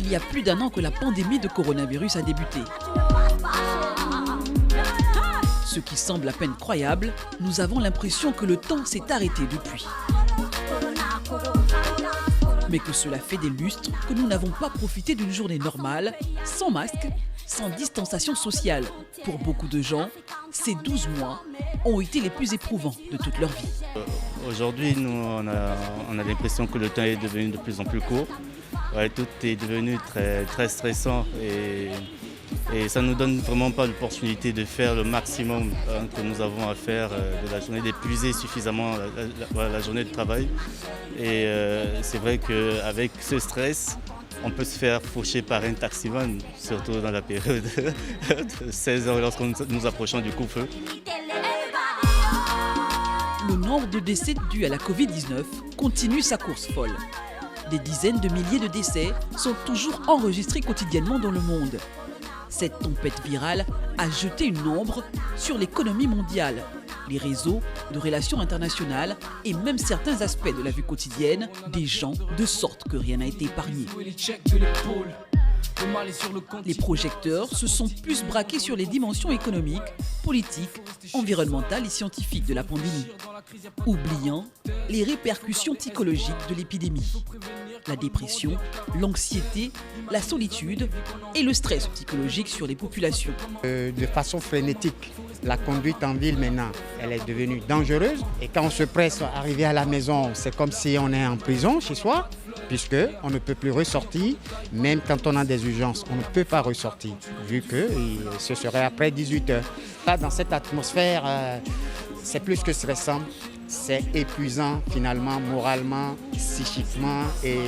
Il y a plus d'un an que la pandémie de coronavirus a débuté. Ce qui semble à peine croyable, nous avons l'impression que le temps s'est arrêté depuis. Mais que cela fait des lustres que nous n'avons pas profité d'une journée normale, sans masque, sans distanciation sociale. Pour beaucoup de gens, ces 12 mois ont été les plus éprouvants de toute leur vie. Aujourd'hui, nous, on a l'impression que le temps est devenu de plus en plus court. Ouais, tout est devenu très stressant et ça ne nous donne vraiment pas l'opportunité de faire le maximum que nous avons à faire de la journée, d'épuiser suffisamment la journée de travail. Et c'est vrai qu'avec ce stress, on peut se faire faucher par un taximan, surtout dans la période de 16 h lorsque nous approchons du coup-feu. Le nombre de décès dus à la Covid-19 continue sa course folle. Des dizaines de milliers de décès sont toujours enregistrés quotidiennement dans le monde. Cette tempête virale a jeté une ombre sur l'économie mondiale, les réseaux de relations internationales et même certains aspects de la vie quotidienne des gens, de sorte que rien n'a été épargné. Les projecteurs se sont plus braqués sur les dimensions économiques, politiques, environnementales et scientifiques de la pandémie, oubliant les répercussions psychologiques de l'épidémie. La dépression, l'anxiété, la solitude et le stress psychologique sur les populations. De façon frénétique, la conduite en ville maintenant, elle est devenue dangereuse. Et quand on se presse à arriver à la maison, c'est comme si on est en prison chez soi, puisqu'on ne peut plus ressortir. Même quand on a des urgences, on ne peut pas ressortir, vu que ce serait après 18 h. Là, dans cette atmosphère, c'est plus que stressant. C'est épuisant finalement, moralement, psychiquement et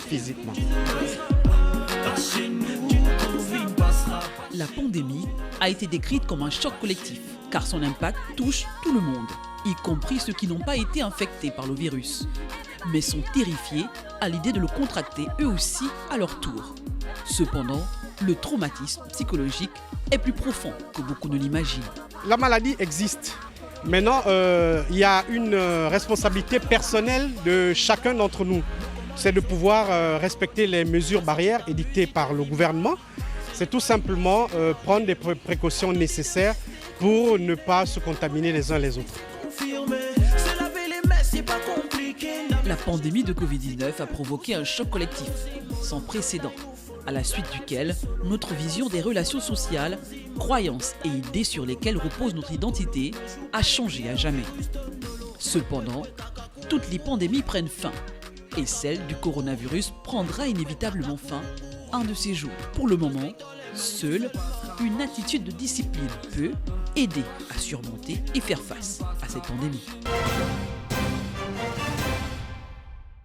physiquement. La pandémie a été décrite comme un choc collectif, car son impact touche tout le monde, y compris ceux qui n'ont pas été infectés par le virus, mais sont terrifiés à l'idée de le contracter eux aussi à leur tour. Cependant, le traumatisme psychologique est plus profond que beaucoup ne l'imaginent. La maladie existe. Maintenant, il y a une responsabilité personnelle de chacun d'entre nous. C'est de pouvoir respecter les mesures barrières édictées par le gouvernement. C'est tout simplement prendre des précautions nécessaires pour ne pas se contaminer les uns les autres. La pandémie de Covid-19 a provoqué un choc collectif sans précédent, à la suite duquel notre vision des relations sociales, croyances et idées sur lesquelles repose notre identité a changé à jamais. Cependant, toutes les pandémies prennent fin et celle du coronavirus prendra inévitablement fin un de ces jours. Pour le moment, seule une attitude de discipline peut aider à surmonter et faire face à cette pandémie.